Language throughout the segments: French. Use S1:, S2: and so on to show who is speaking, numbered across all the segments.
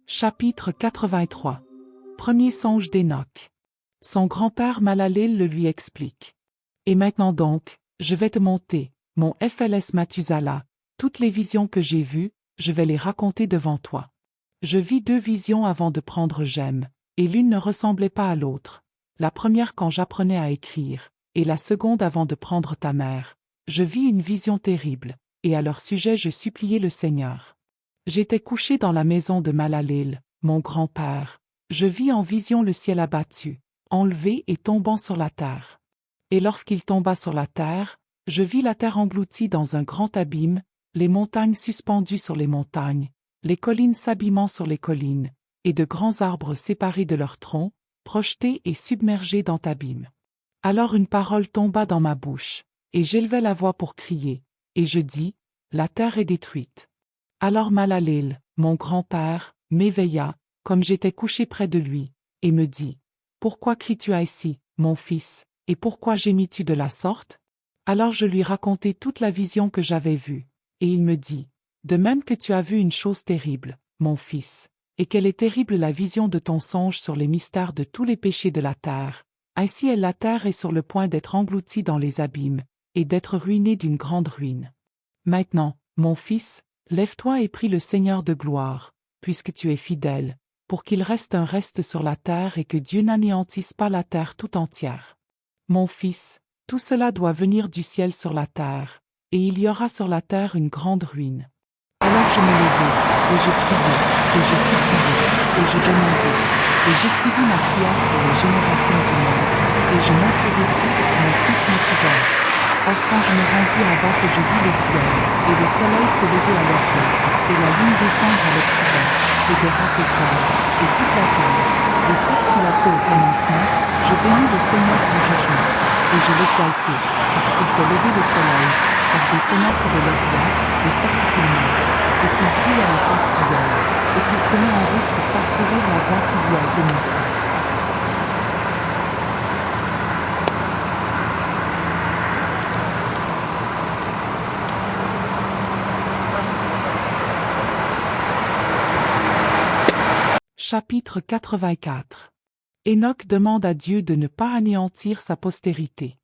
S1: Chapitre 83. Premier songe d'Hénoch. Son grand-père Malaleel le lui explique. Et maintenant donc, je vais te monter, mon FLS Mathusala, toutes les visions que j'ai vues, je vais les raconter devant toi. Je vis 2 visions avant de prendre Gem, et l'une ne ressemblait pas à l'autre. La première quand j'apprenais à écrire, et la seconde avant de prendre ta mère. Je vis une vision terrible, et à leur sujet je suppliai le Seigneur. J'étais couché dans la maison de Malaleel, mon grand-père. Je vis en vision le ciel abattu, enlevé et tombant sur la terre. Et lorsqu'il tomba sur la terre, je vis la terre engloutie dans un grand abîme, les montagnes suspendues sur les montagnes, les collines s'abîmant sur les collines, et de grands arbres séparés de leurs troncs, projetés et submergés dans l'abîme. Alors une parole tomba dans ma bouche, et j'élevai la voix pour crier, et je dis, la terre est détruite. Alors Malaleel, mon grand-père, m'éveilla, comme j'étais couché près de lui, et me dit, « Pourquoi cries-tu ainsi, mon fils, et pourquoi gémis-tu de la sorte ?» Alors je lui racontai toute la vision que j'avais vue, et il me dit, « De même que tu as vu une chose terrible, mon fils, et quelle est terrible la vision de ton songe sur les mystères de tous les péchés de la terre, ainsi la terre est sur le point d'être engloutie dans les abîmes, et d'être ruinée d'une grande ruine. Maintenant, mon fils, lève-toi et prie le Seigneur de gloire, puisque tu es fidèle, pour qu'il reste un reste sur la terre et que Dieu n'anéantisse pas la terre tout entière. Mon fils, tout cela doit venir du ciel sur la terre, et il y aura sur la terre une grande ruine. » Alors je me levai, et je priai, et je suppliai, et je demandai, et j'écrivis ma prière pour les générations du monde, et je montrerai tout à mon fils Mathusala. Or quand je me rendis en bas que je vis le ciel, et le soleil se lever à l'orient, et la lune descendre à l'occident, et des rats éclairs, et toute la terre, et tout ce qu'il a fait au commencement, je bénis le Seigneur du jugement, et je l'exaltai, parce qu'il fait lever le soleil, par des fenêtres de l'orient, de sorte qu'il monte, et qu'il brille à la face du ciel, et qu'il se met en route pour parcourir la voie qui lui a été montrée. Chapitre 84. Hénoch demande à Dieu de ne pas anéantir sa postérité.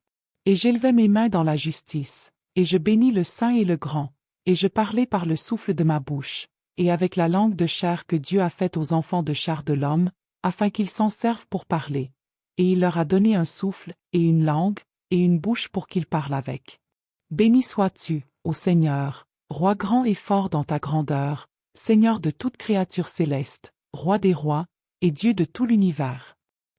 S1: Et j'élevai mes mains dans la justice, et je bénis le Saint et le Grand, et je parlais par le souffle de ma bouche, et avec la langue de chair que Dieu a faite aux enfants de chair de l'homme, afin qu'ils s'en servent pour parler. Et il leur a donné un souffle, et une langue, et une bouche pour qu'ils parlent avec. Béni sois-tu, ô Seigneur, Roi grand et fort dans ta grandeur, Seigneur de toute créature céleste, Roi des rois, et Dieu de tout l'univers.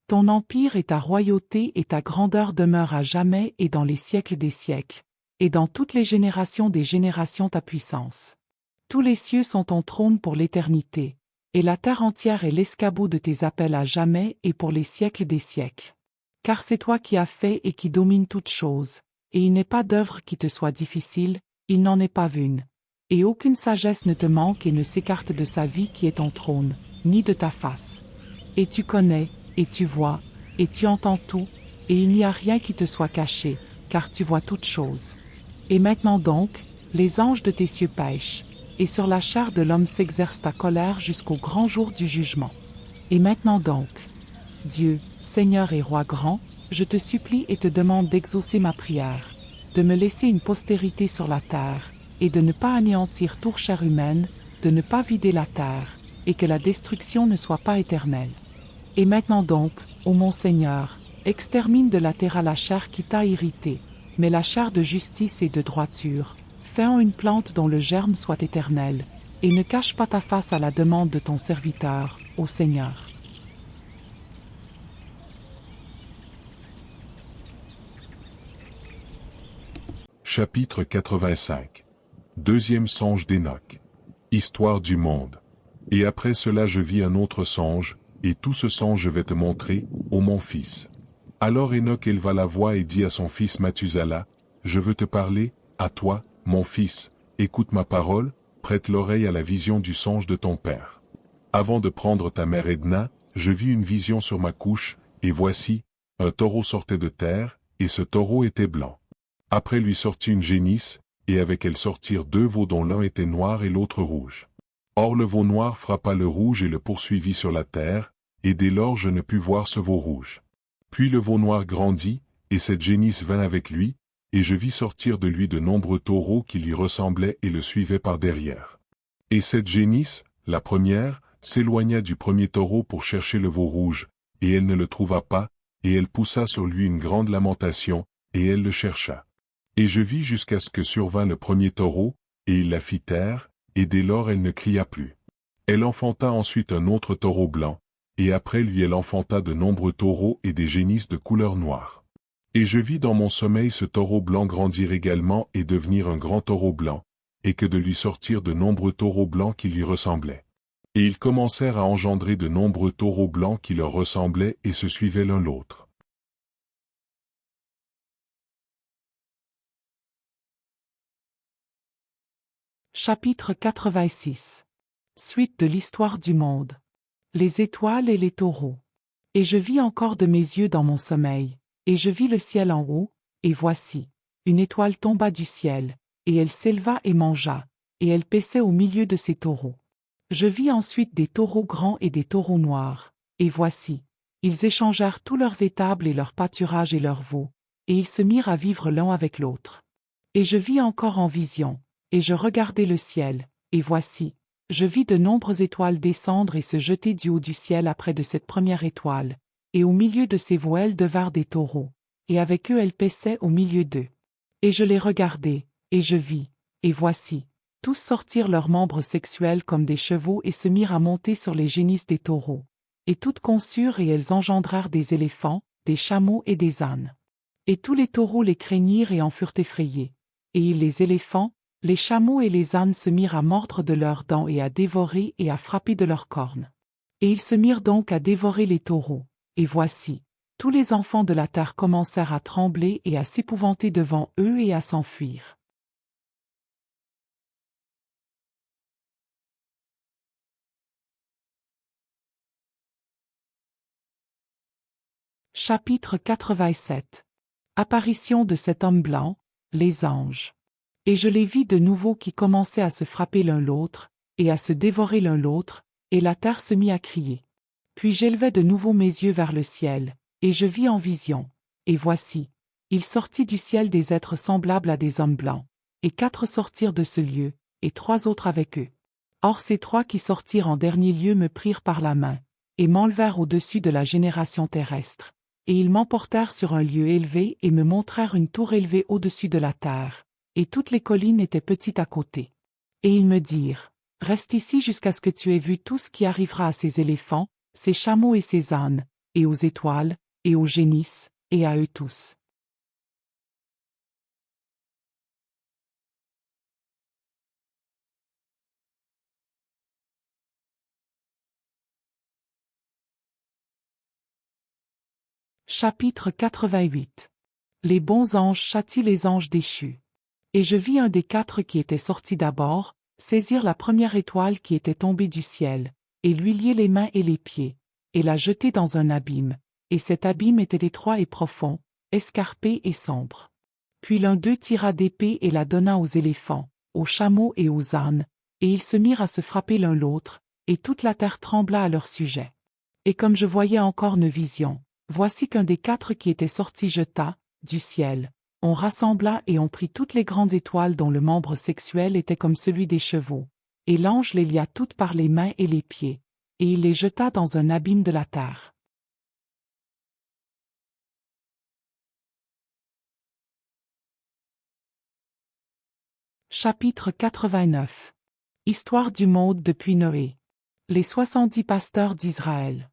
S1: Ton empire et ta royauté et ta grandeur demeurent à jamais et dans les siècles des siècles, et dans toutes les générations des générations ta puissance. Tous les cieux sont ton trône pour l'éternité, et la terre entière est l'escabeau de tes appels à jamais et pour les siècles des siècles. Car c'est toi qui as fait et qui domines toutes choses, et il n'est pas d'œuvre qui te soit difficile, il n'en est pas une. Et aucune sagesse ne te manque et ne s'écarte de sa vie qui est ton trône, ni de ta face. Et tu connais, et tu vois, et tu entends tout, et il n'y a rien qui te soit caché, car tu vois toutes choses. Et maintenant donc, les anges de tes cieux pêchent, et sur la chair de l'homme s'exerce ta colère jusqu'au grand jour du jugement. Et maintenant donc, Dieu, Seigneur et Roi grand, je te supplie et te demande d'exaucer ma prière, de me laisser une postérité sur la terre, et de ne pas anéantir toute chair humaine, de ne pas vider la terre, et que la destruction ne soit pas éternelle. Et maintenant donc, ô mon Seigneur, extermine de la terre la chair qui t'a irrité, mais la chair de justice et de droiture, fais-en une plante dont le germe soit éternel, et ne cache pas ta face à la demande de ton serviteur, ô Seigneur.
S2: Chapitre 85. Deuxième songe d'Hénoch. Histoire du monde. Et après cela je vis un autre songe, et tout ce songe je vais te montrer, ô mon fils. Alors Hénoch éleva la voix et dit à son fils Mathusala, je veux te parler, à toi, mon fils, écoute ma parole, prête l'oreille à la vision du songe de ton père. Avant de prendre ta mère Edna, je vis une vision sur ma couche, et voici, un taureau sortait de terre, et ce taureau était blanc. Après lui sortit une génisse, et avec elle sortirent 2 veaux dont l'un était noir et l'autre rouge. Or le veau noir frappa le rouge et le poursuivit sur la terre, et dès lors je ne pus voir ce veau rouge. Puis le veau noir grandit, et cette génisse vint avec lui, et je vis sortir de lui de nombreux taureaux qui lui ressemblaient et le suivaient par derrière. Et cette génisse, la première, s'éloigna du premier taureau pour chercher le veau rouge, et elle ne le trouva pas, et elle poussa sur lui une grande lamentation, et elle le chercha. Et je vis jusqu'à ce que survint le premier taureau, et il la fit taire, et dès lors elle ne cria plus. Elle enfanta ensuite un autre taureau blanc, et après lui elle enfanta de nombreux taureaux et des génisses de couleur noire. Et je vis dans mon sommeil ce taureau blanc grandir également et devenir un grand taureau blanc, et que de lui sortir de nombreux taureaux blancs qui lui ressemblaient. Et ils commencèrent à engendrer de nombreux taureaux blancs qui leur ressemblaient et se suivaient l'un l'autre.
S1: Chapitre 86. Suite de l'histoire du monde. Les étoiles et les taureaux. Et je vis encore de mes yeux dans mon sommeil, et je vis le ciel en haut, et voici, une étoile tomba du ciel, et elle s'éleva et mangea, et elle paissait au milieu de ces taureaux. Je vis ensuite des taureaux grands et des taureaux noirs, et voici, ils échangèrent tous leurs vétables et leurs pâturages et leurs veaux, et ils se mirent à vivre l'un avec l'autre. Et je vis encore en vision, et je regardai le ciel, et voici, je vis de nombreuses étoiles descendre et se jeter du haut du ciel après de cette première étoile, et au milieu de ces veaux elles devinrent des taureaux, et avec eux elles paissaient au milieu d'eux. Et je les regardai, et je vis, et voici, tous sortirent leurs membres sexuels comme des chevaux et se mirent à monter sur les génisses des taureaux, et toutes conçurent et elles engendrèrent des éléphants, des chameaux et des ânes. Et tous les taureaux les craignirent et en furent effrayés, et les éléphants, les chameaux et les ânes se mirent à mordre de leurs dents et à dévorer et à frapper de leurs cornes. Et ils se mirent donc à dévorer les taureaux, et voici, tous les enfants de la terre commencèrent à trembler et à s'épouvanter devant eux et à s'enfuir. Chapitre 87. Apparition de cet homme blanc, les anges. Et je les vis de nouveau qui commençaient à se frapper l'un l'autre, et à se dévorer l'un l'autre, et la terre se mit à crier. Puis j'élevai de nouveau mes yeux vers le ciel, et je vis en vision, et voici, il sortit du ciel des êtres semblables à des hommes blancs, et 4 sortirent de ce lieu, et 3 autres avec eux. Or ces 3 qui sortirent en dernier lieu me prirent par la main, et m'enlevèrent au-dessus de la génération terrestre, et ils m'emportèrent sur un lieu élevé et me montrèrent une tour élevée au-dessus de la terre, et toutes les collines étaient petites à côté. Et ils me dirent, reste ici jusqu'à ce que tu aies vu tout ce qui arrivera à ces éléphants, ces chameaux et ces ânes, et aux étoiles, et aux génisses, et à eux tous. Chapitre 88. Les bons anges châtient les anges déchus. Et je vis un des 4 qui était sorti d'abord, saisir la première étoile qui était tombée du ciel, et lui lier les mains et les pieds, et la jeter dans un abîme, et cet abîme était étroit et profond, escarpé et sombre. Puis l'un d'eux tira d'épée et la donna aux éléphants, aux chameaux et aux ânes, et ils se mirent à se frapper l'un l'autre, et toute la terre trembla à leur sujet. Et comme je voyais encore une vision, voici qu'un des 4 qui était sorti jeta, du ciel, on rassembla et on prit toutes les grandes étoiles dont le membre sexuel était comme celui des chevaux, et l'ange les lia toutes par les mains et les pieds, et il les jeta dans un abîme de la terre. Chapitre 89. Histoire du monde depuis Noé. Les 70 pasteurs d'Israël.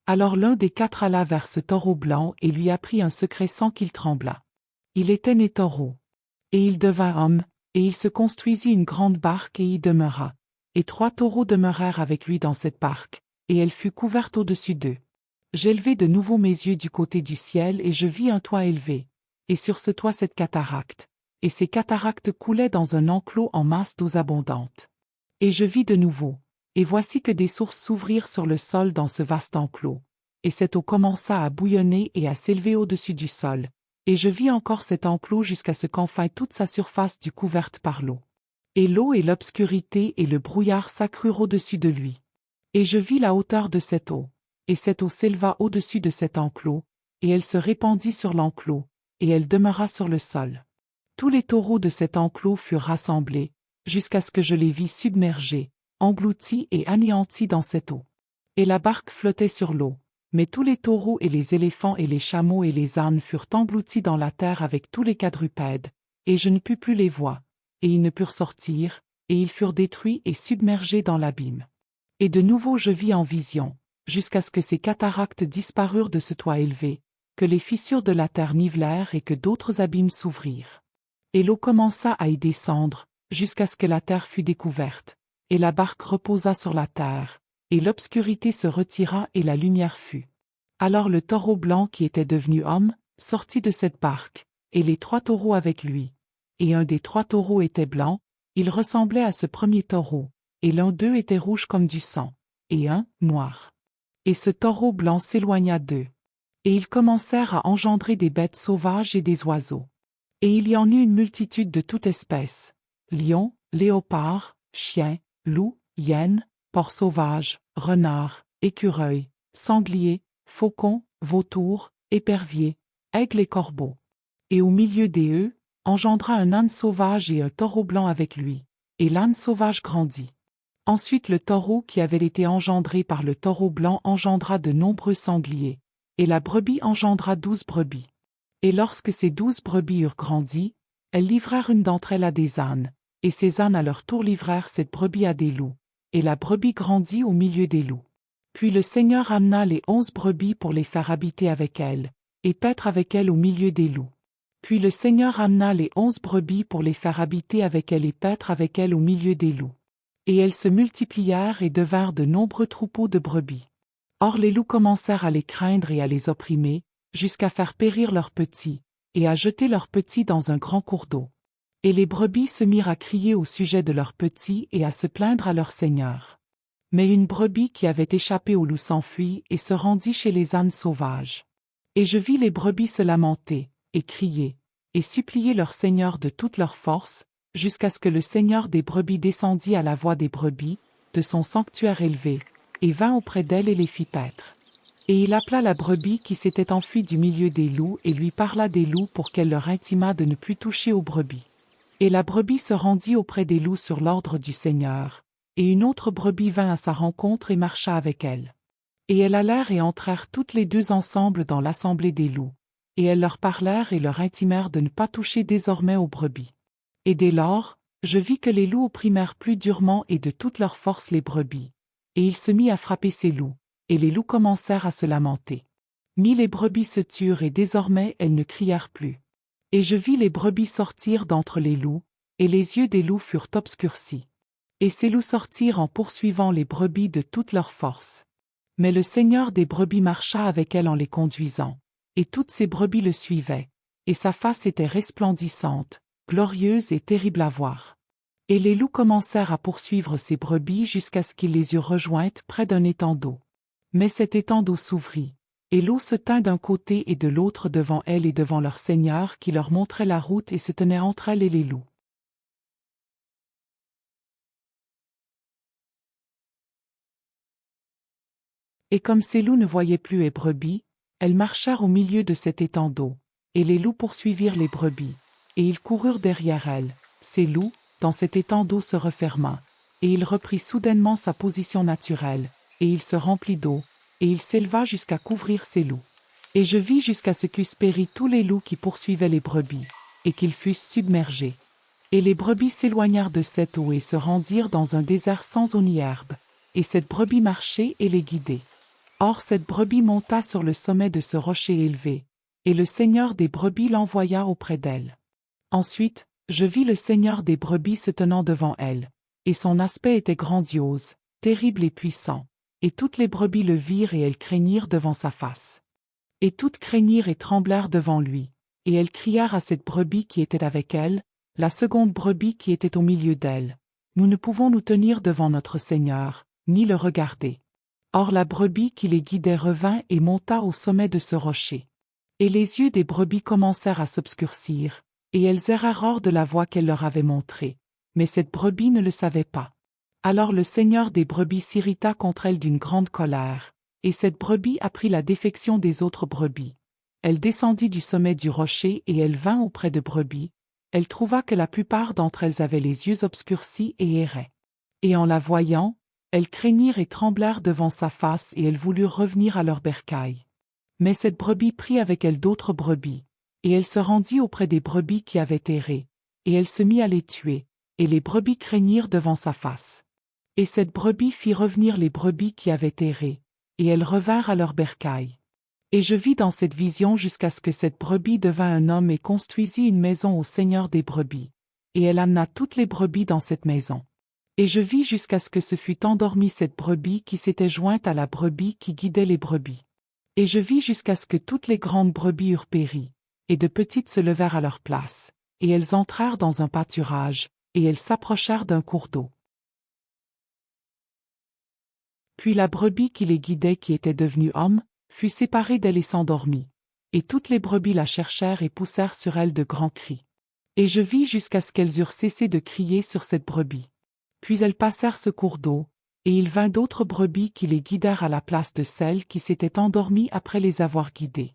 S1: Alors l'un des 4 alla vers ce taureau blanc et lui apprit un secret sans qu'il tremblât. Il était né taureau. Et il devint homme, et il se construisit une grande barque et y demeura. Et 3 taureaux demeurèrent avec lui dans cette barque, et elle fut couverte au-dessus d'eux. J'élevai de nouveau mes yeux du côté du ciel et je vis un toit élevé, et sur ce toit 7 cataractes, et ces cataractes coulaient dans un enclos en masse d'eau abondante. Et je vis de nouveau, et voici que des sources s'ouvrirent sur le sol dans ce vaste enclos, et cette eau commença à bouillonner et à s'élever au-dessus du sol. Et je vis encore cet enclos jusqu'à ce qu'enfin toute sa surface fût couverte par l'eau. Et l'eau et l'obscurité et le brouillard s'accrurent au-dessus de lui. Et je vis la hauteur de cette eau, et cette eau s'éleva au-dessus de cet enclos, et elle se répandit sur l'enclos, et elle demeura sur le sol. Tous les taureaux de cet enclos furent rassemblés, jusqu'à ce que je les vis submergés, engloutis et anéantis dans cette eau. Et la barque flottait sur l'eau, mais tous les taureaux et les éléphants et les chameaux et les ânes furent engloutis dans la terre avec tous les quadrupèdes, et je ne pus plus les voir, et ils ne purent sortir, et ils furent détruits et submergés dans l'abîme. Et de nouveau je vis en vision, jusqu'à ce que ces cataractes disparurent de ce toit élevé, que les fissures de la terre nivelèrent et que d'autres abîmes s'ouvrirent. Et l'eau commença à y descendre, jusqu'à ce que la terre fût découverte, et la barque reposa sur la terre, et l'obscurité se retira et la lumière fut. Alors le taureau blanc qui était devenu homme, sortit de cette barque, et les 3 taureaux avec lui. Et un des 3 taureaux était blanc, il ressemblait à ce premier taureau, et l'un d'eux était rouge comme du sang, et un, noir. Et ce taureau blanc s'éloigna d'eux. Et ils commencèrent à engendrer des bêtes sauvages et des oiseaux. Et il y en eut une multitude de toute espèce, lions, léopards, chiens, loups, hyènes, porcs sauvages, renards, écureuils, sangliers, faucons, vautours, éperviers, aigles et corbeaux. Et au milieu d'eux, engendra un âne sauvage et un taureau blanc avec lui, et l'âne sauvage grandit. Ensuite le taureau qui avait été engendré par le taureau blanc engendra de nombreux sangliers, et la brebis engendra 12 brebis. Et lorsque ces 12 brebis eurent grandi, elles livrèrent une d'entre elles à des ânes, et ces ânes à leur tour livrèrent cette brebis à des loups, et la brebis grandit au milieu des loups. Puis le Seigneur amena les 11 brebis pour les faire habiter avec elles, et paître avec elles au milieu des loups. Puis le Seigneur amena les 11 brebis pour les faire habiter avec elles et paître avec elles au milieu des loups. Et elles se multiplièrent et devinrent de nombreux troupeaux de brebis. Or les loups commencèrent à les craindre et à les opprimer, jusqu'à faire périr leurs petits, et à jeter leurs petits dans un grand cours d'eau. Et les brebis se mirent à crier au sujet de leurs petits et à se plaindre à leur Seigneur. Mais une brebis qui avait échappé aux loups s'enfuit et se rendit chez les ânes sauvages. Et je vis les brebis se lamenter, et crier, et supplier leur Seigneur de toute leur force, jusqu'à ce que le Seigneur des brebis descendit à la voix des brebis, de son sanctuaire élevé, et vint auprès d'elle et les fit paître. Et il appela la brebis qui s'était enfuie du milieu des loups et lui parla des loups pour qu'elle leur intimât de ne plus toucher aux brebis. Et la brebis se rendit auprès des loups sur l'ordre du Seigneur, et une autre brebis vint à sa rencontre et marcha avec elle. Et elles allèrent et entrèrent toutes les 2 ensemble dans l'assemblée des loups, et elles leur parlèrent et leur intimèrent de ne pas toucher désormais aux brebis. Et dès lors, je vis que les loups opprimèrent plus durement et de toute leur force les brebis, et il se mit à frapper ces loups, et les loups commencèrent à se lamenter. Mais les brebis se turent et désormais elles ne crièrent plus. Et je vis les brebis sortir d'entre les loups, et les yeux des loups furent obscurcis. Et ces loups sortirent en poursuivant les brebis de toute leur force. Mais le Seigneur des brebis marcha avec elles en les conduisant, et toutes ces brebis le suivaient, et sa face était resplendissante, glorieuse et terrible à voir. Et les loups commencèrent à poursuivre ces brebis jusqu'à ce qu'ils les eurent rejointes près d'un étang d'eau. Mais cet étang d'eau s'ouvrit, et l'eau se tint d'un côté et de l'autre devant elles et devant leur Seigneur qui leur montrait la route et se tenait entre elles et les loups. Et comme ces loups ne voyaient plus les brebis, elles marchèrent au milieu de cet étang d'eau, et les loups poursuivirent les brebis, et ils coururent derrière elles. Ces loups, dans cet étang d'eau se referma, et il reprit soudainement sa position naturelle, et il se remplit d'eau, et il s'éleva jusqu'à couvrir ces loups. Et je vis jusqu'à ce qu'eussent péri tous les loups qui poursuivaient les brebis, et qu'ils fussent submergés. Et les brebis s'éloignèrent de cette eau et se rendirent dans un désert sans eau ni herbe, et cette brebis marchait et les guidait. Or cette brebis monta sur le sommet de ce rocher élevé, et le Seigneur des brebis l'envoya auprès d'elle. Ensuite, je vis le Seigneur des brebis se tenant devant elle, et son aspect était grandiose, terrible et puissant, et toutes les brebis le virent et elles craignirent devant sa face. Et toutes craignirent et tremblèrent devant lui, et elles crièrent à cette brebis qui était avec elle, la seconde brebis qui était au milieu d'elle. Nous ne pouvons nous tenir devant notre Seigneur, ni le regarder. Or la brebis qui les guidait revint et monta au sommet de ce rocher. Et les yeux des brebis commencèrent à s'obscurcir, et elles errèrent hors de la voie qu'elle leur avait montrée, mais cette brebis ne le savait pas. Alors le seigneur des brebis s'irrita contre elle d'une grande colère, et cette brebis apprit la défection des autres brebis. Elle descendit du sommet du rocher et elle vint auprès de brebis. Elle trouva que la plupart d'entre elles avaient les yeux obscurcis et erraient. Et en la voyant, elles craignirent et tremblèrent devant sa face et elles voulurent revenir à leur bercail. Mais cette brebis prit avec elle d'autres brebis, et elle se rendit auprès des brebis qui avaient erré, et elle se mit à les tuer, et les brebis craignirent devant sa face. Et cette brebis fit revenir les brebis qui avaient erré, et elles revinrent à leur bercail. Et je vis dans cette vision jusqu'à ce que cette brebis devint un homme et construisit une maison au Seigneur des brebis, et elle amena toutes les brebis dans cette maison. Et je vis jusqu'à ce que se fût endormie cette brebis qui s'était jointe à la brebis qui guidait les brebis. Et je vis jusqu'à ce que toutes les grandes brebis eurent péri, et de petites se levèrent à leur place, et elles entrèrent dans un pâturage, et elles s'approchèrent d'un cours d'eau. Puis la brebis qui les guidait qui était devenue homme, fut séparée d'elle et s'endormit, et toutes les brebis la cherchèrent et poussèrent sur elle de grands cris. Et je vis jusqu'à ce qu'elles eurent cessé de crier sur cette brebis. Puis elles passèrent ce cours d'eau, et il vint d'autres brebis qui les guidèrent à la place de celles qui s'étaient endormies après les avoir guidées.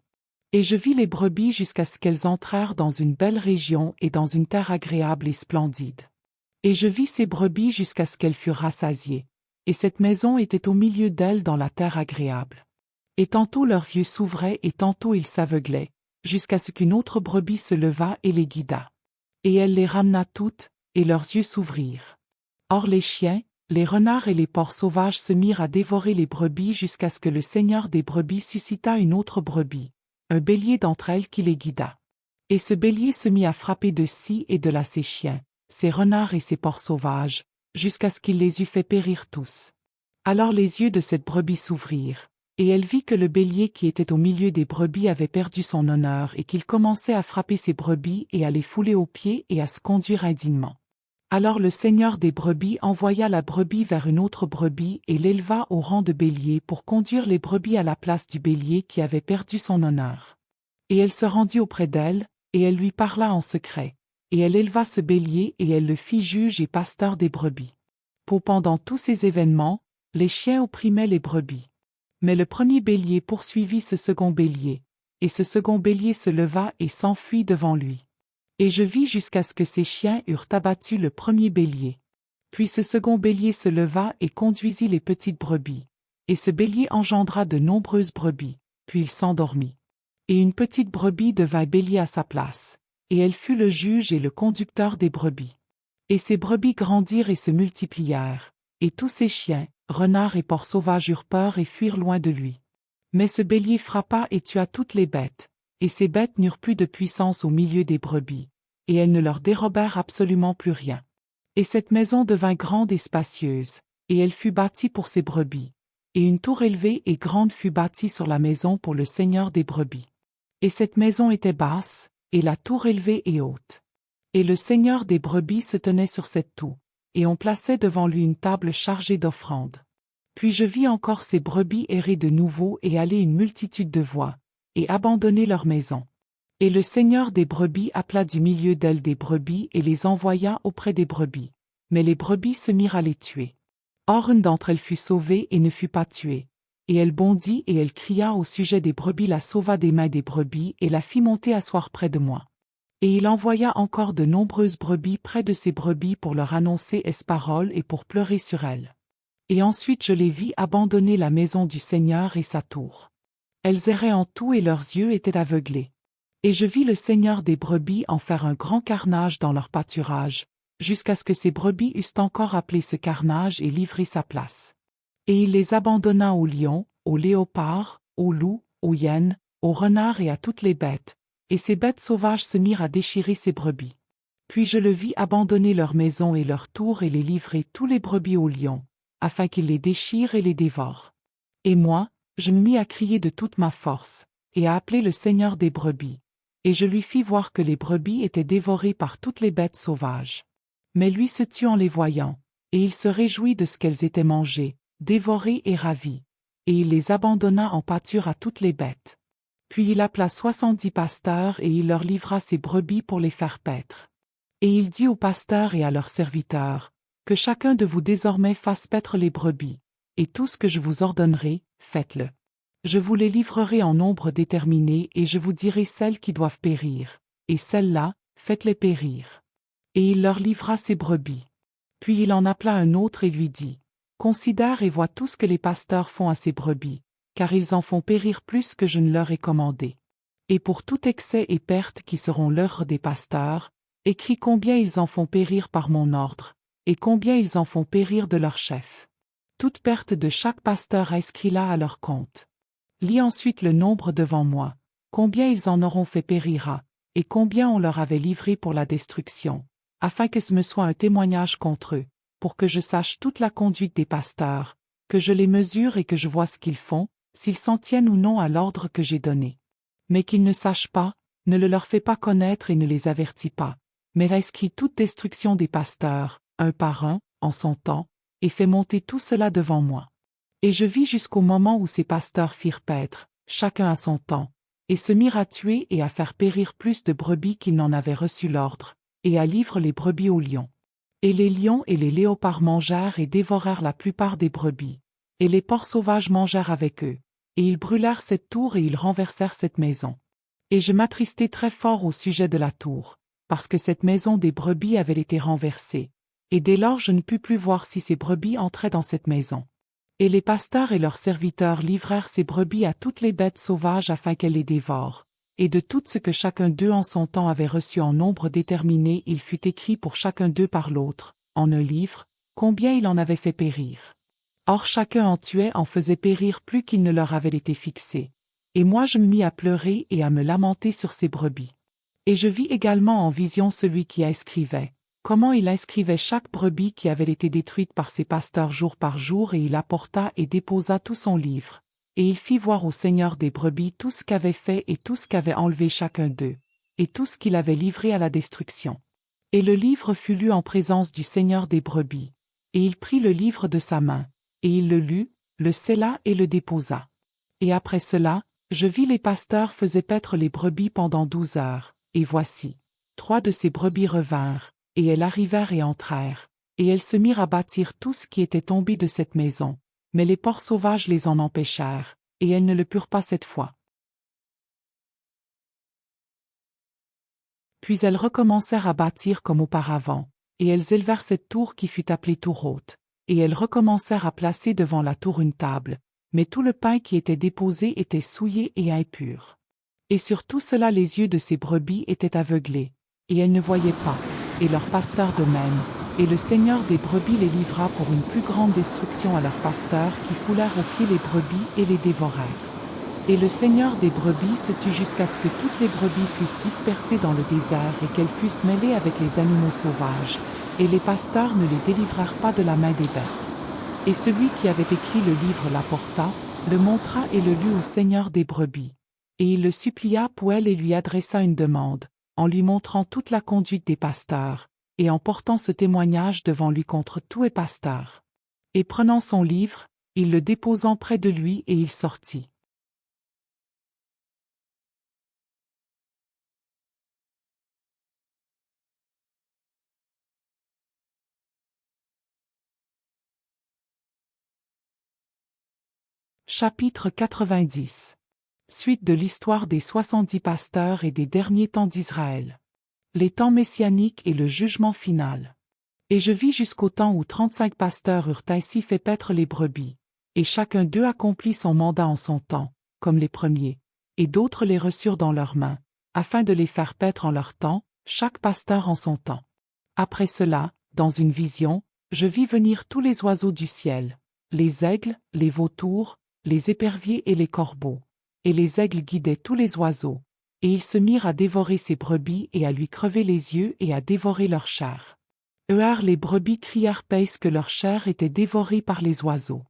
S1: Et je vis les brebis jusqu'à ce qu'elles entrèrent dans une belle région et dans une terre agréable et splendide. Et je vis ces brebis jusqu'à ce qu'elles furent rassasiées, et cette maison était au milieu d'elles dans la terre agréable. Et tantôt leurs yeux s'ouvraient et tantôt ils s'aveuglaient, jusqu'à ce qu'une autre brebis se levât et les guida. Et elle les ramena toutes, et leurs yeux s'ouvrirent. Or les chiens, les renards et les porcs sauvages se mirent à dévorer les brebis jusqu'à ce que le Seigneur des brebis suscita une autre brebis, un bélier d'entre elles qui les guida. Et ce bélier se mit à frapper de ci et de là ses chiens, ses renards et ses porcs sauvages, jusqu'à ce qu'il les eût fait périr tous. Alors les yeux de cette brebis s'ouvrirent, et elle vit que le bélier qui était au milieu des brebis avait perdu son honneur et qu'il commençait à frapper ses brebis et à les fouler aux pieds et à se conduire indignement. Alors le Seigneur des brebis envoya la brebis vers une autre brebis et l'éleva au rang de bélier pour conduire les brebis à la place du bélier qui avait perdu son honneur. Et elle se rendit auprès d'elle, et elle lui parla en secret, et elle éleva ce bélier et elle le fit juge et pasteur des brebis. Pendant tous ces événements, les chiens opprimaient les brebis. Mais le premier bélier poursuivit ce second bélier, et ce second bélier se leva et s'enfuit devant lui. Et je vis jusqu'à ce que ces chiens eurent abattu le premier bélier. Puis ce second bélier se leva et conduisit les petites brebis, et ce bélier engendra de nombreuses brebis, puis il s'endormit. Et une petite brebis devint bélier à sa place, et elle fut le juge et le conducteur des brebis. Et ces brebis grandirent et se multiplièrent, et tous ces chiens, renards et porcs sauvages eurent peur et fuirent loin de lui. Mais ce bélier frappa et tua toutes les bêtes, et ces bêtes n'eurent plus de puissance au milieu des brebis, et elles ne leur dérobèrent absolument plus rien. Et cette maison devint grande et spacieuse, et elle fut bâtie pour ses brebis, et une tour élevée et grande fut bâtie sur la maison pour le Seigneur des brebis. Et cette maison était basse, et la tour élevée et haute. Et le Seigneur des brebis se tenait sur cette tour, et on plaçait devant lui une table chargée d'offrandes. Puis je vis encore ces brebis errer de nouveau et aller une multitude de voies, et abandonner leur maison. Et le Seigneur des brebis appela du milieu d'elles des brebis et les envoya auprès des brebis. Mais les brebis se mirent à les tuer. Or une d'entre elles fut sauvée et ne fut pas tuée. Et elle bondit et elle cria au sujet des brebis, la sauva des mains des brebis et la fit monter asseoir près de moi. Et il envoya encore de nombreuses brebis près de ces brebis pour leur annoncer paroles et pour pleurer sur elles. Et ensuite je les vis abandonner la maison du Seigneur et sa tour. Elles erraient en tout et leurs yeux étaient aveuglés. Et je vis le Seigneur des brebis en faire un grand carnage dans leur pâturage, jusqu'à ce que ces brebis eussent encore appelé ce carnage et livré sa place. Et il les abandonna aux lions, aux léopards, aux loups, aux hyènes, aux renards et à toutes les bêtes, et ces bêtes sauvages se mirent à déchirer ces brebis. Puis je le vis abandonner leurs maisons et leurs tours et les livrer tous les brebis aux lions, afin qu'ils les déchirent et les dévorent. Et moi, je me mis à crier de toute ma force, et à appeler le Seigneur des brebis, et je lui fis voir que les brebis étaient dévorées par toutes les bêtes sauvages. Mais lui se tut en les voyant, et il se réjouit de ce qu'elles étaient mangées, dévorées et ravies, et il les abandonna en pâture à toutes les bêtes. Puis il appela 70 pasteurs et il leur livra ses brebis pour les faire paître. Et il dit aux pasteurs et à leurs serviteurs, que chacun de vous désormais fasse paître les brebis, et tout ce que je vous ordonnerai, faites-le. Je vous les livrerai en nombre déterminé et je vous dirai celles qui doivent périr, et celles-là, faites-les périr. Et il leur livra ses brebis. Puis il en appela un autre et lui dit, considère et vois tout ce que les pasteurs font à ces brebis, car ils en font périr plus que je ne leur ai commandé. Et pour tout excès et perte qui seront l'œuvre des pasteurs, écris combien ils en font périr par mon ordre, et combien ils en font périr de leur chef. Toute perte de chaque pasteur inscris-la à leur compte. Lis ensuite le nombre devant moi, combien ils en auront fait périr, et combien on leur avait livré pour la destruction, afin que ce me soit un témoignage contre eux, pour que je sache toute la conduite des pasteurs, que je les mesure et que je vois ce qu'ils font, s'ils s'en tiennent ou non à l'ordre que j'ai donné. Mais qu'ils ne sachent pas, ne le leur fais pas connaître et ne les avertis pas, mais inscris toute destruction des pasteurs, un par un, en son temps, et fais monter tout cela devant moi. Et je vis jusqu'au moment où ces pasteurs firent paître, chacun à son temps, et se mirent à tuer et à faire périr plus de brebis qu'ils n'en avaient reçu l'ordre, et à livrer les brebis aux lions. Et les lions et les léopards mangèrent et dévorèrent la plupart des brebis, et les porcs sauvages mangèrent avec eux, et ils brûlèrent cette tour et ils renversèrent cette maison. Et je m'attristai très fort au sujet de la tour, parce que cette maison des brebis avait été renversée, et dès lors je ne pus plus voir si ces brebis entraient dans cette maison. Et les pasteurs et leurs serviteurs livrèrent ces brebis à toutes les bêtes sauvages afin qu'elles les dévorent, et de tout ce que chacun d'eux en son temps avait reçu en nombre déterminé il fut écrit pour chacun d'eux par l'autre, en un livre, combien il en avait fait périr. Or chacun en tuait en faisait périr plus qu'il ne leur avait été fixé. Et moi je me mis à pleurer et à me lamenter sur ces brebis. Et je vis également en vision celui qui inscrivait, comment il inscrivait chaque brebis qui avait été détruite par ses pasteurs jour par jour et il apporta et déposa tout son livre, et il fit voir au Seigneur des brebis tout ce qu'avait fait et tout ce qu'avait enlevé chacun d'eux, et tout ce qu'il avait livré à la destruction. Et le livre fut lu en présence du Seigneur des brebis, et il prit le livre de sa main, et il le lut, le scella et le déposa. Et après cela, je vis les pasteurs faisaient paître les brebis pendant 12 heures, et voici, 3 de ces brebis revinrent, et elles arrivèrent et entrèrent, et elles se mirent à bâtir tout ce qui était tombé de cette maison, mais les porcs sauvages les en empêchèrent, et elles ne le purent pas cette fois. Puis elles recommencèrent à bâtir comme auparavant, et elles élevèrent cette tour qui fut appelée tour haute, et elles recommencèrent à placer devant la tour une table, mais tout le pain qui était déposé était souillé et impur. Et sur tout cela les yeux de ces brebis étaient aveuglés, et elles ne voyaient pas, et leurs pasteurs de même, et le Seigneur des brebis les livra pour une plus grande destruction à leurs pasteurs qui foulèrent aux pieds les brebis et les dévorèrent. Et le Seigneur des brebis se tut jusqu'à ce que toutes les brebis fussent dispersées dans le désert et qu'elles fussent mêlées avec les animaux sauvages, et les pasteurs ne les délivrèrent pas de la main des bêtes. Et celui qui avait écrit le livre l'apporta, le montra et le lut au Seigneur des brebis. Et il le supplia pour elle et lui adressa une demande, en lui montrant toute la conduite des pasteurs, et en portant ce témoignage devant lui contre tous les pasteurs. Et prenant son livre, il le déposant près de lui et il sortit. Chapitre 90. Suite de l'histoire des 70 pasteurs et des derniers temps d'Israël. Les temps messianiques et le jugement final. Et je vis jusqu'au temps où 35 pasteurs eurent ainsi fait paître les brebis, et chacun d'eux accomplit son mandat en son temps, comme les premiers, et d'autres les reçurent dans leurs mains, afin de les faire paître en leur temps, chaque pasteur en son temps. Après cela, dans une vision, je vis venir tous les oiseaux du ciel, les aigles, les vautours, les éperviers et les corbeaux. Et les aigles guidaient tous les oiseaux, et ils se mirent à dévorer ces brebis et à lui crever les yeux et à dévorer leur chair. Les brebis crièrent parce que leur chair était dévorée par les oiseaux.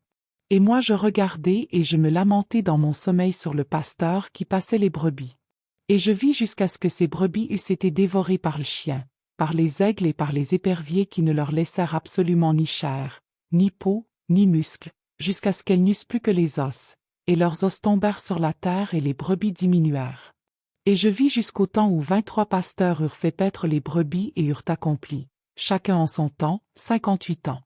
S1: Et moi je regardai et je me lamentai dans mon sommeil sur le pasteur qui passait les brebis. Et je vis jusqu'à ce que ces brebis eussent été dévorées par le chien, par les aigles et par les éperviers qui ne leur laissèrent absolument ni chair, ni peau, ni muscles, jusqu'à ce qu'elles n'eussent plus que les os, et leurs os tombèrent sur la terre et les brebis diminuèrent. Et je vis jusqu'au temps où 23 pasteurs eurent fait paître les brebis et eurent accompli, chacun en son temps, 58 ans.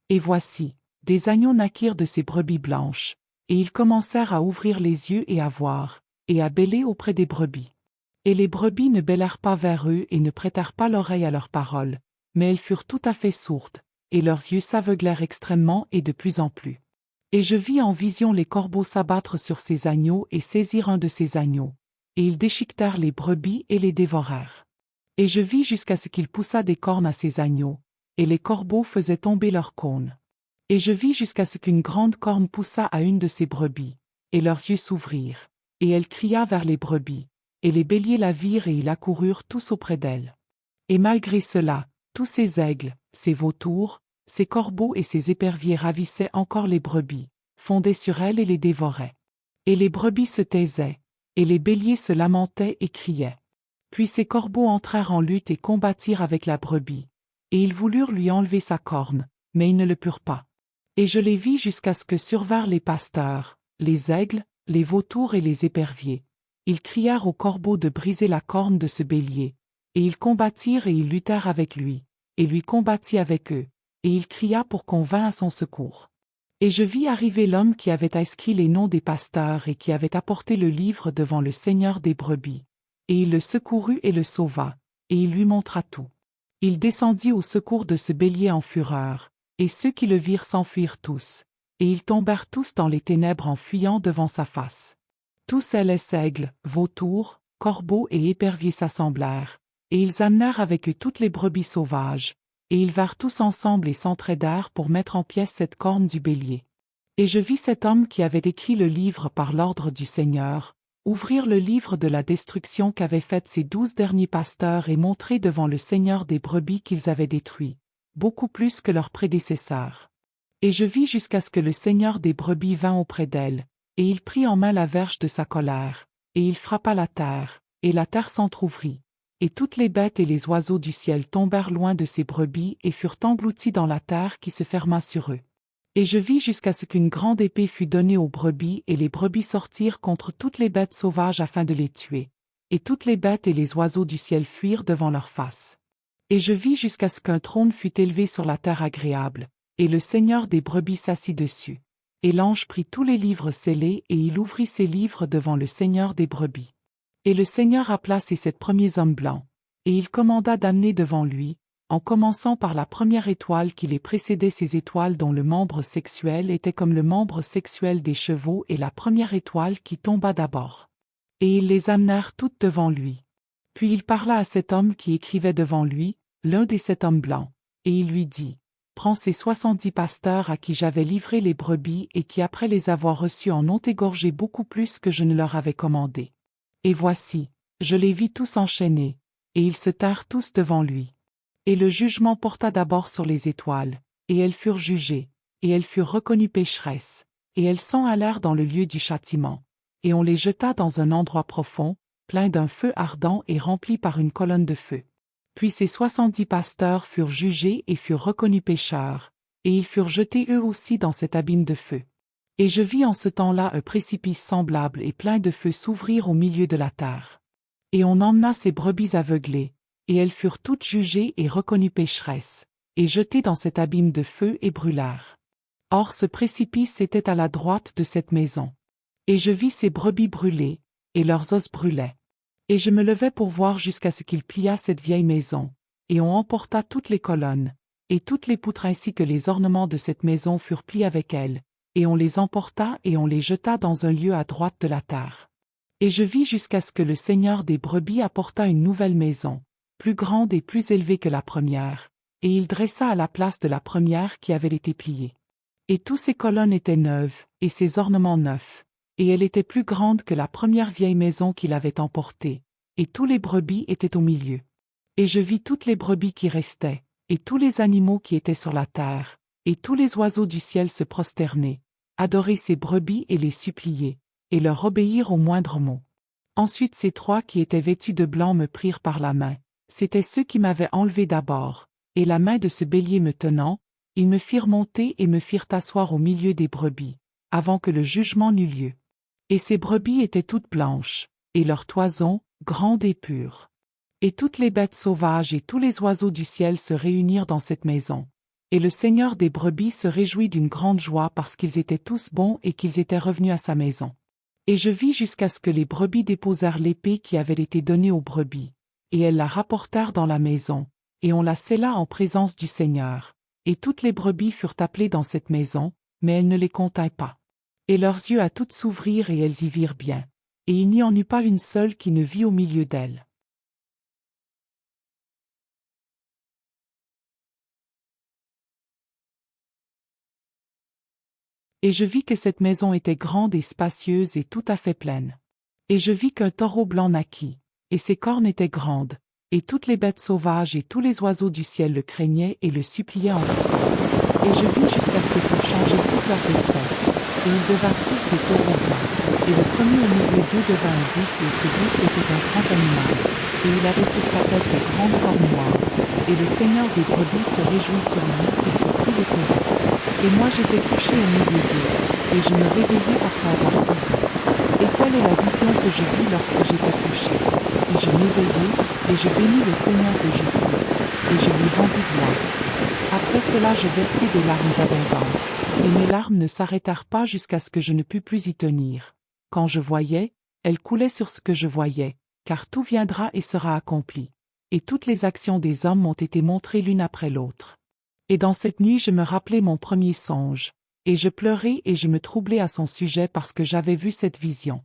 S1: Et voici, des agneaux naquirent de ces brebis blanches, et ils commencèrent à ouvrir les yeux et à voir, et à bêler auprès des brebis. Et les brebis ne bêlèrent pas vers eux et ne prêtèrent pas l'oreille à leurs paroles, mais elles furent tout à fait sourdes, et leurs yeux s'aveuglèrent extrêmement et de plus en plus. Et je vis en vision les corbeaux s'abattre sur ces agneaux et saisir un de ces agneaux, et ils déchiquetèrent les brebis et les dévorèrent. Et je vis jusqu'à ce qu'il poussât des cornes à ces agneaux, et les corbeaux faisaient tomber leurs cônes. Et je vis jusqu'à ce qu'une grande corne poussât à une de ces brebis, et leurs yeux s'ouvrirent, et elle cria vers les brebis, et les béliers la virent et ils accoururent tous auprès d'elle. Et malgré cela, tous ces aigles, ces vautours, ces corbeaux et ces éperviers ravissaient encore les brebis, fondaient sur elles et les dévoraient. Et les brebis se taisaient, et les béliers se lamentaient et criaient. Puis ces corbeaux entrèrent en lutte et combattirent avec la brebis, et ils voulurent lui enlever sa corne, mais ils ne le purent pas. Et je les vis jusqu'à ce que survinrent les pasteurs, les aigles, les vautours et les éperviers. Ils crièrent aux corbeaux de briser la corne de ce bélier, et ils combattirent et ils luttèrent avec lui, et lui combattit avec eux, et il cria pour qu'on vînt à son secours. Et je vis arriver l'homme qui avait inscrit les noms des pasteurs et qui avait apporté le livre devant le Seigneur des brebis. Et il le secourut et le sauva, et il lui montra tout. Il descendit au secours de ce bélier en fureur, et ceux qui le virent s'enfuirent tous, et ils tombèrent tous dans les ténèbres en fuyant devant sa face. Tous les aigles, vautours, corbeaux et éperviers s'assemblèrent, et ils amenèrent avec eux toutes les brebis sauvages, et ils vinrent tous ensemble et s'entraidèrent pour mettre en pièces cette corne du bélier. Et je vis cet homme qui avait écrit le livre par l'ordre du Seigneur, ouvrir le livre de la destruction qu'avaient faite ces 12 derniers pasteurs et montrer devant le Seigneur des brebis qu'ils avaient détruits, beaucoup plus que leurs prédécesseurs. Et je vis jusqu'à ce que le Seigneur des brebis vînt auprès d'elle, et il prit en main la verge de sa colère, et il frappa la terre, et la terre s'entr'ouvrit, et toutes les bêtes et les oiseaux du ciel tombèrent loin de ces brebis et furent engloutis dans la terre qui se ferma sur eux. Et je vis jusqu'à ce qu'une grande épée fût donnée aux brebis et les brebis sortirent contre toutes les bêtes sauvages afin de les tuer, et toutes les bêtes et les oiseaux du ciel fuirent devant leur face. Et je vis jusqu'à ce qu'un trône fût élevé sur la terre agréable, et le Seigneur des brebis s'assit dessus. Et l'ange prit tous les livres scellés et il ouvrit ces livres devant le Seigneur des brebis. Et le Seigneur appela ces 7 premiers hommes blancs, et il commanda d'amener devant lui, en commençant par la première étoile qui les précédait, ces étoiles dont le membre sexuel était comme le membre sexuel des chevaux et la première étoile qui tomba d'abord. Et ils les amenèrent toutes devant lui. Puis il parla à cet homme qui écrivait devant lui, l'un des 7 hommes blancs, et il lui dit, « Prends ces 70 pasteurs à qui j'avais livré les brebis et qui après les avoir reçus en ont égorgé beaucoup plus que je ne leur avais commandé. Et voici, je les vis tous enchaînés, et ils se tinrent tous devant lui. Et le jugement porta d'abord sur les étoiles, et elles furent jugées, et elles furent reconnues pécheresses, et elles s'en allèrent dans le lieu du châtiment, et on les jeta dans un endroit profond, plein d'un feu ardent et rempli par une colonne de feu. Puis ces 70 pasteurs furent jugés et furent reconnus pécheurs, et ils furent jetés eux aussi dans cet abîme de feu. Et je vis en ce temps-là un précipice semblable et plein de feu s'ouvrir au milieu de la terre. Et on emmena ces brebis aveuglées, et elles furent toutes jugées et reconnues pécheresses, et jetées dans cet abîme de feu et brûlèrent. Or ce précipice était à la droite de cette maison. Et je vis ces brebis brûlées, et leurs os brûlaient. Et je me levai pour voir jusqu'à ce qu'il plia cette vieille maison, et on emporta toutes les colonnes, et toutes les poutres ainsi que les ornements de cette maison furent pliés avec elles, et on les emporta et on les jeta dans un lieu à droite de la terre. Et je vis jusqu'à ce que le Seigneur des brebis apporta une nouvelle maison, plus grande et plus élevée que la première, et il dressa à la place de la première qui avait été pliée. Et tous ces colonnes étaient neuves, et ces ornements neufs, et elle était plus grande que la première vieille maison qu'il avait emportée, et tous les brebis étaient au milieu. Et je vis toutes les brebis qui restaient, et tous les animaux qui étaient sur la terre, et tous les oiseaux du ciel se prosterner, adorer ces brebis et les supplier, et leur obéir au moindre mot. Ensuite ces 3 qui étaient vêtus de blanc me prirent par la main, c'étaient ceux qui m'avaient enlevé d'abord, et la main de ce bélier me tenant, ils me firent monter et me firent asseoir au milieu des brebis, avant que le jugement n'eût lieu. Et ces brebis étaient toutes blanches, et leurs toisons, grande et pure. Et toutes les bêtes sauvages et tous les oiseaux du ciel se réunirent dans cette maison. Et le Seigneur des brebis se réjouit d'une grande joie parce qu'ils étaient tous bons et qu'ils étaient revenus à sa maison. Et je vis jusqu'à ce que les brebis déposèrent l'épée qui avait été donnée aux brebis, et elles la rapportèrent dans la maison, et on la scella en présence du Seigneur. Et toutes les brebis furent appelées dans cette maison, mais elle ne les contint pas. Et leurs yeux à toutes s'ouvrirent et elles y virent bien. Et il n'y en eut pas une seule qui ne vit au milieu d'elles. Et je vis que cette maison était grande et spacieuse et tout à fait pleine. Et je vis qu'un taureau blanc naquit, et ses cornes étaient grandes, et toutes les bêtes sauvages et tous les oiseaux du ciel le craignaient et le suppliaient en tout temps. Et je vis jusqu'à ce que furent changées toutes leurs espèces, et ils devinrent tous des taureaux blancs. Et le premier au milieu d'eux devint un buffle, et ce buffle était un grand animal, et il avait sur sa tête de grandes cornes noires, et le Seigneur des brebis se réjouit sur lui et sur tous les taureaux. Et moi j'étais couché au milieu d'eux, et je me réveillai après avoir tout vu. Et telle est la vision que je vis lorsque j'étais couché. Et je m'éveillai, et je bénis le Seigneur de justice, et je lui rendis gloire. Après cela je versai des larmes abondantes, et mes larmes ne s'arrêtèrent pas jusqu'à ce que je ne pus plus y tenir. Quand je voyais, elles coulaient sur ce que je voyais, car tout viendra et sera accompli. Et toutes les actions des hommes m'ont été montrées l'une après l'autre. Et dans cette nuit je me rappelai mon premier songe, et je pleurai et je me troublai à son sujet parce que j'avais vu cette vision.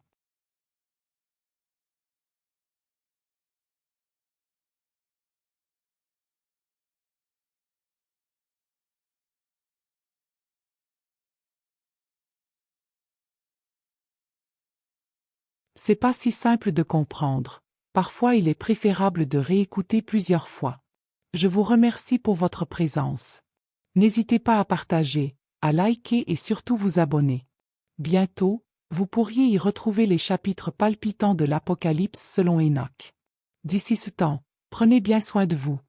S1: C'est pas si simple de comprendre. Parfois il est préférable de réécouter plusieurs fois. Je vous remercie pour votre présence. N'hésitez pas à partager, à liker et surtout vous abonner. Bientôt, vous pourriez y retrouver les chapitres palpitants de l'Apocalypse selon Enoch. D'ici ce temps, prenez bien soin de vous.